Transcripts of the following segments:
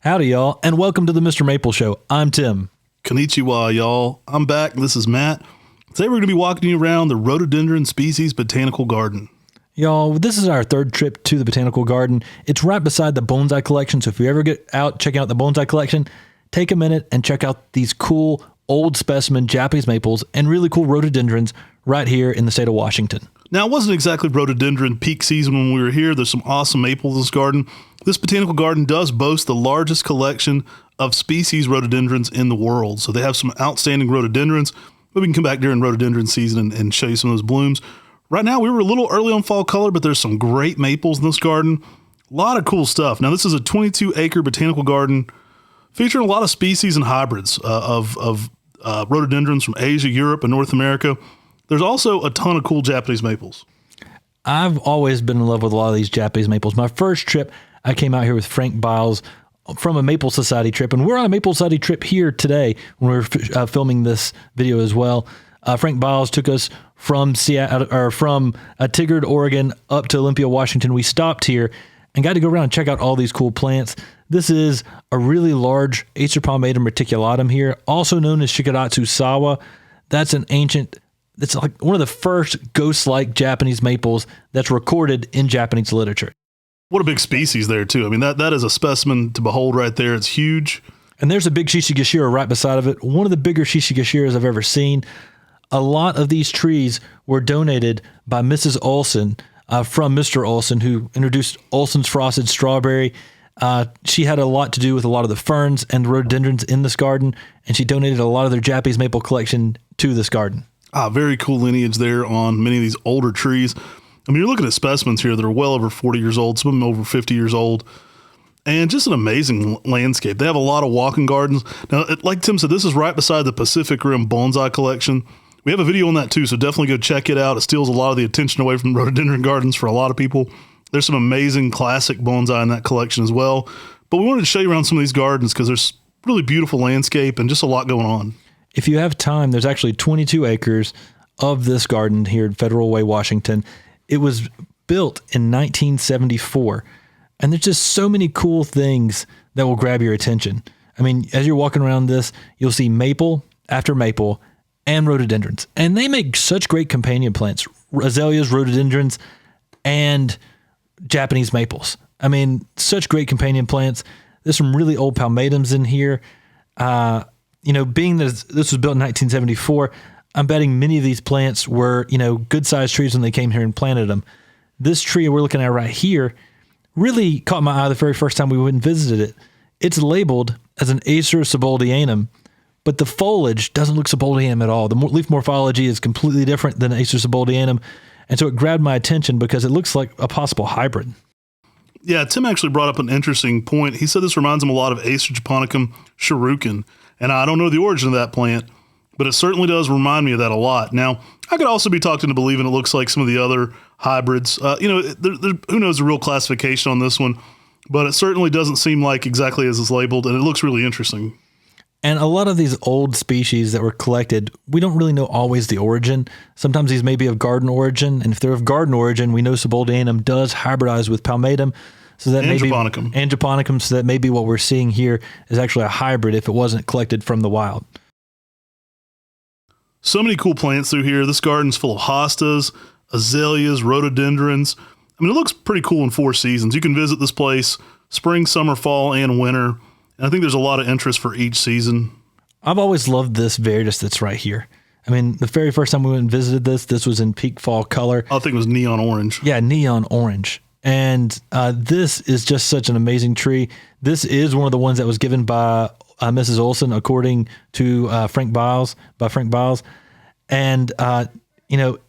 Howdy, y'all, and welcome to the Mr. Maple Show. I'm Tim. Konnichiwa, y'all. I'm back. This is Matt. Today we're going to be walking you around the Rhododendron species botanical garden. Y'all, this is our third trip to the Botanical Garden. It's right beside the bonsai collection, so if you ever get out checking out the bonsai collection, take a minute and check out these cool old specimen Japanese maples and really cool rhododendrons right here in the state of Washington. Now, it wasn't exactly rhododendron peak season when we were here. There's some awesome maples in this garden. This botanical garden does boast the largest collection of species rhododendrons in the world. So they have some outstanding rhododendrons, but we can come back during rhododendron season and show you some of those blooms. Right now, we were a little early on fall color, but there's some great maples in this garden. A lot of cool stuff. Now, this is a 22-acre botanical garden featuring a lot of species and hybrids of rhododendrons from Asia, Europe, and North America. There's also a ton of cool Japanese maples. I've always been in love with a lot of these Japanese maples. My first trip, I came out here with Frank Biles from a Maple Society trip, and we're on a Maple Society trip here today when we're filming this video as well. Frank Biles took us from Seattle, or from Tigard, Oregon, up to Olympia, Washington. We stopped here and got to go around and check out all these cool plants. This is a really large Acer palmatum reticulatum here, also known as Shikadatsu sawa. That's an ancient, it's like one of the first ghost-like Japanese maples that's recorded in Japanese literature. What a big species there, too. I mean, that is a specimen to behold right there. It's huge. And there's a big Shishigashira right beside of it. One of the bigger Shishigashiras I've ever seen. A lot of these trees were donated by Mrs. Olson from Mr. Olson, who introduced Olson's Frosted Strawberry. She had a lot to do with a lot of the ferns and the rhododendrons in this garden, and she donated a lot of their Japanese maple collection to this garden. Very cool lineage there on many of these older trees. I mean, you're looking at specimens here that are well over 40 years old, some of them over 50 years old, and just an amazing landscape. They have a lot of walking gardens. Now, like Tim said, this is right beside the Pacific Rim Bonsai Collection. We have a video on that too, so definitely go check it out. It steals a lot of the attention away from rhododendron gardens for a lot of people. There's some amazing classic bonsai in that collection as well. But we wanted to show you around some of these gardens because there's really beautiful landscape and just a lot going on. If you have time, there's actually 22 acres of this garden here in Federal Way, Washington. It was built in 1974, and there's just so many cool things that will grab your attention. I mean, as you're walking around this, you'll see maple after maple and rhododendrons, and they make such great companion plants, azaleas, rhododendrons, and Japanese maples. I mean, such great companion plants. There's some really old palmatums in here. Being that this was built in 1974, I'm betting many of these plants were, good-sized trees when they came here and planted them. This tree we're looking at right here really caught my eye the very first time we went and visited it. It's labeled as an Acer subaldianum, but the foliage doesn't look subaldianum at all. The leaf morphology is completely different than Acer subaldianum, and so it grabbed my attention because it looks like a possible hybrid. Yeah, Tim actually brought up an interesting point. He said this reminds him a lot of Acer japonicum shuriken, and I don't know the origin of that plant, but it certainly does remind me of that a lot. Now, I could also be talked into believing it looks like some of the other hybrids. Who knows the real classification on this one, but it certainly doesn't seem like exactly as it's labeled, and it looks really interesting. And a lot of these old species that were collected, we don't really know always the origin. Sometimes these may be of garden origin, and if they're of garden origin, we know subaldianum does hybridize with palmatum, so that and japonicum. So that maybe what we're seeing here is actually a hybrid if it wasn't collected from the wild. So many cool plants through here. This garden's full of hostas, azaleas, rhododendrons. I mean, it looks pretty cool in 4 seasons. You can visit this place spring, summer, fall, and winter. And I think there's a lot of interest for each season. I've always loved this Viridis that's right here. I mean, the very first time we went and visited this was in peak fall color. I think it was neon orange. Yeah, neon orange. And this is just such an amazing tree. This is one of the ones that was given by Mrs. Olson, according to Frank Biles. And,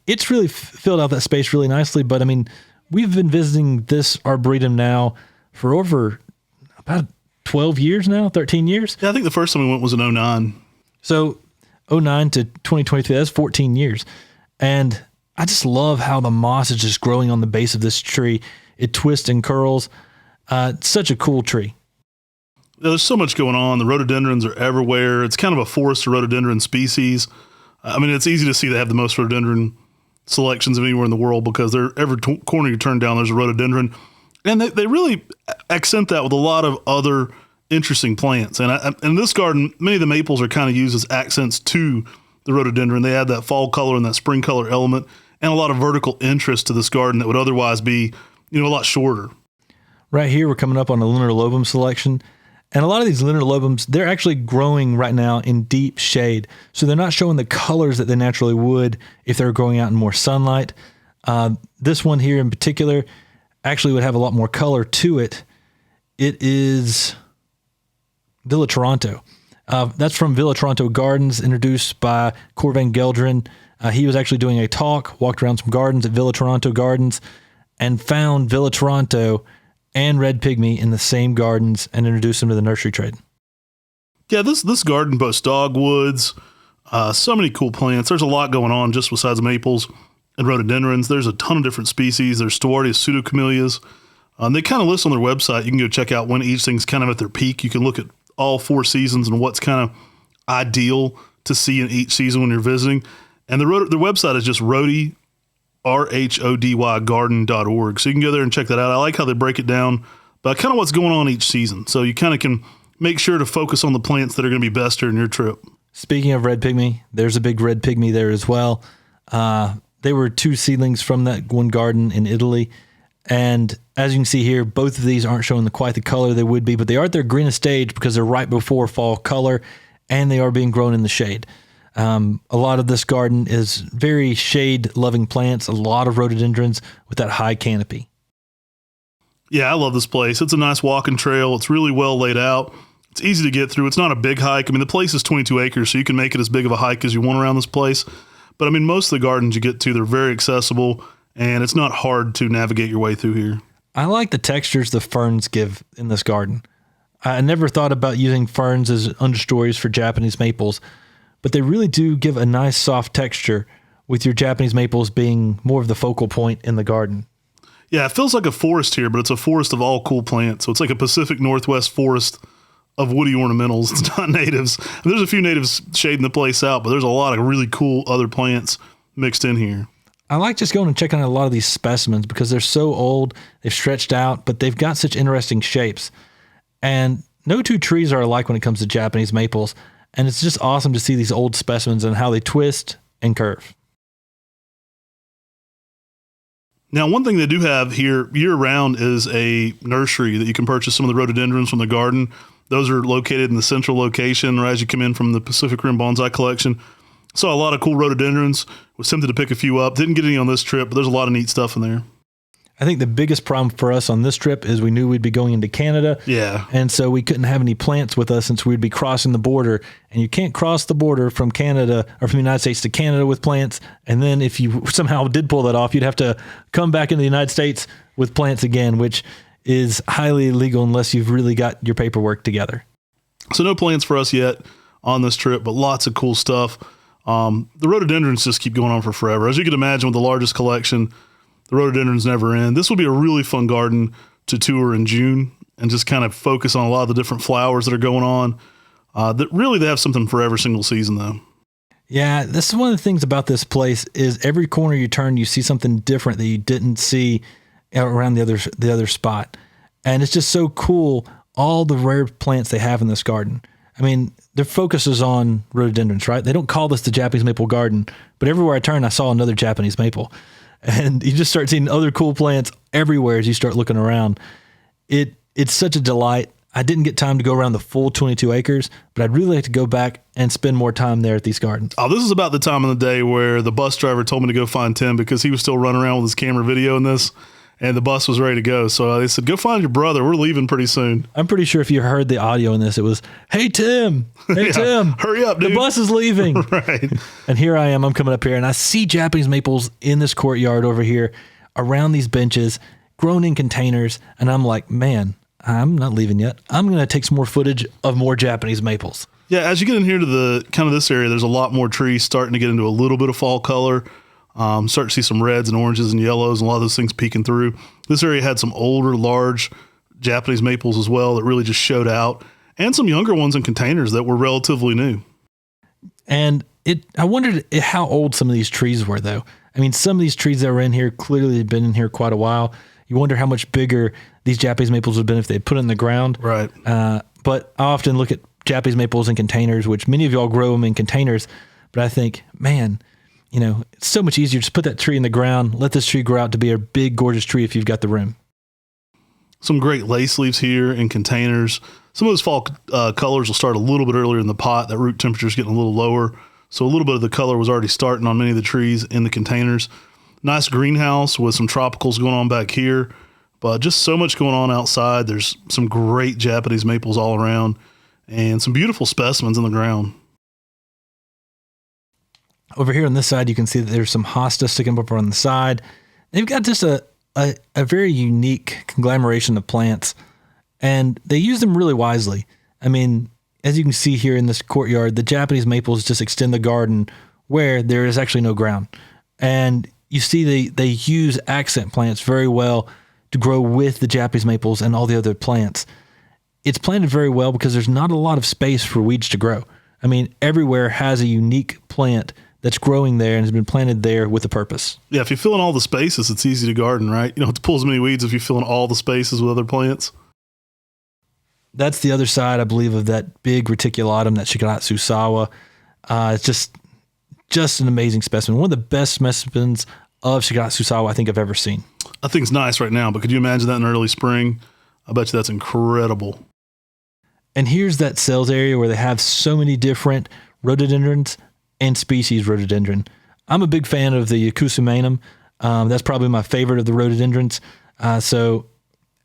it's really filled out that space really nicely. But, I mean, we've been visiting this Arboretum now for over about 12 years now, 13 years. Yeah, I think the first time we went was in 2009. So 2009 to 2023, that's 14 years. And I just love how the moss is just growing on the base of this tree. It twists and curls. It's such a cool tree. Yeah, there's so much going on. The rhododendrons are everywhere. It's kind of a forest of rhododendron species. I mean, it's easy to see they have the most rhododendron selections of anywhere in the world because every corner you turn down, there's a rhododendron. And they really accent that with a lot of other interesting plants. And in this garden, many of the maples are kind of used as accents to the rhododendron. They add that fall color and that spring color element, and a lot of vertical interest to this garden that would otherwise be, a lot shorter. Right here, we're coming up on a linear lobum selection. And a lot of these linear lobums, they're actually growing right now in deep shade. So they're not showing the colors that they naturally would if they were growing out in more sunlight. This one here in particular actually would have a lot more color to it. It is Villa Toronto. That's from Villa Toronto Gardens, introduced by Corvan Geldrin. He was actually doing a talk, walked around some gardens at Villa Toronto Gardens, and found Villa Toronto and Red Pygmy in the same gardens and introduced them to the nursery trade. Yeah, this garden boasts dogwoods, so many cool plants. There's a lot going on just besides maples and rhododendrons. There's a ton of different species. There's Stewartia pseudocamellias. They kind of list on their website. You can go check out when each thing's kind of at their peak. You can look at all 4 seasons and what's kind of ideal to see in each season when you're visiting. And their website is just Rhody, RHODY garden.org. So you can go there and check that out. I like how they break it down by kind of what's going on each season. So you kind of can make sure to focus on the plants that are going to be best during your trip. Speaking of red pygmy, there's a big red pygmy there as well. They were 2 seedlings from that one garden in Italy. And as you can see here, both of these aren't showing quite the color they would be, but they are at their greenest stage because they're right before fall color and they are being grown in the shade. A lot of this garden is very shade-loving plants, a lot of rhododendrons with that high canopy. Yeah, I love this place. It's a nice walking trail. It's really well laid out. It's easy to get through. It's not a big hike. I mean, the place is 22 acres, so you can make it as big of a hike as you want around this place. But I mean, most of the gardens you get to, they're very accessible, and it's not hard to navigate your way through here. I like the textures the ferns give in this garden. I never thought about using ferns as understories for Japanese maples, but they really do give a nice soft texture with your Japanese maples being more of the focal point in the garden. Yeah, it feels like a forest here, but it's a forest of all cool plants. So it's like a Pacific Northwest forest of woody ornamentals. It's not natives. And there's a few natives shading the place out, but there's a lot of really cool other plants mixed in here. I like just going and checking out a lot of these specimens because they're so old, they've stretched out, but they've got such interesting shapes. And no 2 trees are alike when it comes to Japanese maples. And it's just awesome to see these old specimens and how they twist and curve. Now, one thing they do have here year-round is a nursery that you can purchase some of the rhododendrons from the garden. Those are located in the central location right as you come in from the Pacific Rim Bonsai Collection. Saw a lot of cool rhododendrons. Was tempted to pick a few up. Didn't get any on this trip, but there's a lot of neat stuff in there. I think the biggest problem for us on this trip is we knew we'd be going into Canada. Yeah. And so we couldn't have any plants with us since we'd be crossing the border. And you can't cross the border from Canada or from the United States to Canada with plants. And then if you somehow did pull that off, you'd have to come back into the United States with plants again, which is highly illegal unless you've really got your paperwork together. So no plans for us yet on this trip, but lots of cool stuff. The rhododendrons just keep going on for forever. As you can imagine, with the largest collection, the rhododendrons never end. This will be a really fun garden to tour in June and just kind of focus on a lot of the different flowers that are going on. That really they have something for every single season, though. Yeah, this is one of the things about this place is every corner you turn, you see something different that you didn't see around the other spot. And it's just so cool, all the rare plants they have in this garden. I mean, their focus is on rhododendrons, right? They don't call this the Japanese maple garden, but everywhere I turned, I saw another Japanese maple. And you just start seeing other cool plants everywhere as you start looking around. It's such a delight. I didn't get time to go around the full 22 acres, but I'd really like to go back and spend more time there at these gardens. Oh, this is about the time of the day where the bus driver told me to go find Tim because he was still running around with his camera videoing this, and the bus was ready to go. So they said, go find your brother. We're leaving pretty soon. I'm pretty sure if you heard the audio in this, it was, hey, Tim. Hey, Yeah, Tim. hurry up, dude. The bus is leaving. Right. And here I am. I'm coming up here, and I see Japanese maples in this courtyard over here around these benches, grown in containers, and I'm like, man, I'm not leaving yet. I'm going to take some more footage of more Japanese maples. Yeah, as you get in here to the kind of this area, there's a lot more trees starting to get into a little bit of fall color. Start to see some reds and oranges and yellows and a lot of those things peeking through. This area had some older, large Japanese maples as well that really just showed out, and some younger ones in containers that were relatively new. And I wondered how old some of these trees were, though. I mean, some of these trees that were in here clearly had been in here quite a while. You wonder how much bigger these Japanese maples would have been if they had put it in the ground. Right. But I often look at Japanese maples in containers, which many of y'all grow them in containers. But I think, man, it's so much easier to just put that tree in the ground, let this tree grow out to be a big, gorgeous tree if you've got the room. Some great lace leaves here in containers. Some of those fall colors will start a little bit earlier in the pot. That root temperature is getting a little lower. So a little bit of the color was already starting on many of the trees in the containers. Nice greenhouse with some tropicals going on back here. But just so much going on outside. There's some great Japanese maples all around and some beautiful specimens in the ground. Over here on this side, you can see that there's some hosta sticking up on the side. They've got just a very unique conglomeration of plants, and they use them really wisely. I mean, as you can see here in this courtyard, the Japanese maples just extend the garden where there is actually no ground. And you see they use accent plants very well to grow with the Japanese maples and all the other plants. It's planted very well because there's not a lot of space for weeds to grow. I mean, everywhere has a unique plant that's growing there and has been planted there with a purpose. Yeah, if you fill in all the spaces, it's easy to garden, right? You don't have to pull as many weeds if you fill in all the spaces with other plants. That's the other side, I believe, of that big reticulatum, that Shigatsu sawa. It's just an amazing specimen. One of the best specimens of Shigatsu sawa I think I've ever seen. I think it's nice right now, but could you imagine that in early spring? I bet you that's incredible. And here's that sales area where they have so many different rhododendrons and species rhododendron. I'm a big fan of the Yakusumanum. That's probably my favorite of the rhododendrons. So,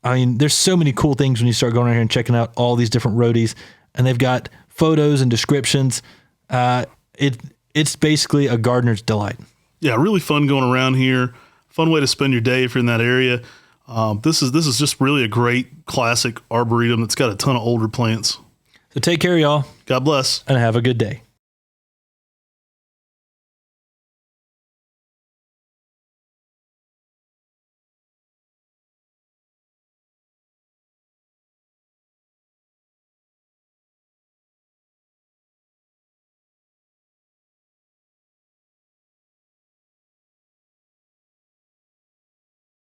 I mean, there's so many cool things when you start going around here and checking out all these different rhodies, and they've got photos and descriptions. It's basically a gardener's delight. Yeah, really fun going around here. Fun way to spend your day if you're in that area. This is just really a great classic arboretum that's got a ton of older plants. So take care, y'all. God bless. And have a good day.